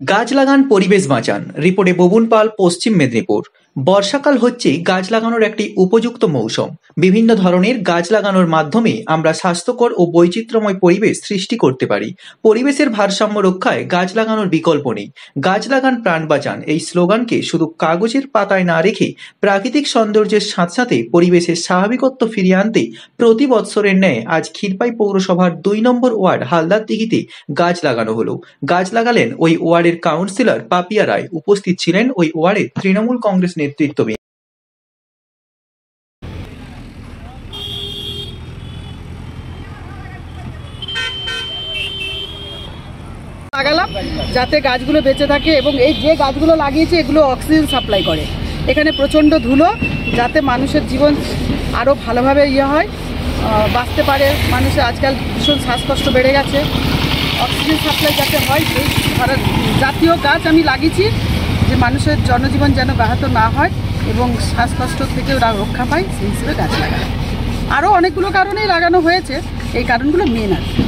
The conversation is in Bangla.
গাছ লাগান পরিবেশ বাঁচান। রিপোর্টে ববুন পাল, পশ্চিম মেদিনীপুর। বর্ষাকাল হচ্ছে গাছ লাগানোর একটি উপযুক্ত মৌসুম। বিভিন্ন ধরনের গাছ লাগানোর মাধ্যমে আমরা স্বাস্থ্যকর ও বৈচিত্র্যময় পরিবেশ সৃষ্টি করতে পারি। পরিবেশের ভারসাম্য রক্ষায় গাছ লাগানোর বিকল্প নেই। গাছ লাগান প্রাণ বাঁচান এই স্লোগানকে শুধু কাগজের পাতায় না রেখে প্রাকৃতিক সৌন্দর্যের সাথে সাথে পরিবেশের স্বাভাবিকত্ব ফিরিয়ে আনতে প্রতি বৎসরের ন্যায় আজ ক্ষীরপাই পৌরসভার ২ নম্বর ওয়ার্ড হালদার দিঘিতে গাছ লাগানো হলো। গাছ লাগালেন ওই ওয়ার্ডের কাউন্সিলর পাপিয়া রায়। উপস্থিত ছিলেন ওই ওয়ার্ডের তৃণমূল কংগ্রেস নেতৃত্ববৃন্দ। লাগালাম যাতে গাছগুলো বেঁচে থাকে এবং এই যে গাছগুলো লাগিয়েছে এগুলো অক্সিজেন সাপ্লাই করে। এখানে প্রচণ্ড ধুলো, যাতে মানুষের জীবন আরও ভালোভাবে হয়, বাঁচতে পারে। মানুষের আজকাল ভীষণ শ্বাসকষ্ট বেড়ে গেছে, অক্সিজেন সাপ্লাই যাতে হয় সেই ধরনের জাতীয় গাছ আমি লাগিয়েছি, যে মানুষের জনজীবন যেন ব্যাহত না হয় এবং শ্বাসকষ্ট থেকে ওরা রক্ষা পায়, সেই হিসেবে গাছ লাগানো। আরও অনেকগুলো কারণেই লাগানো হয়েছে, এই কারণগুলো মেন আর কি।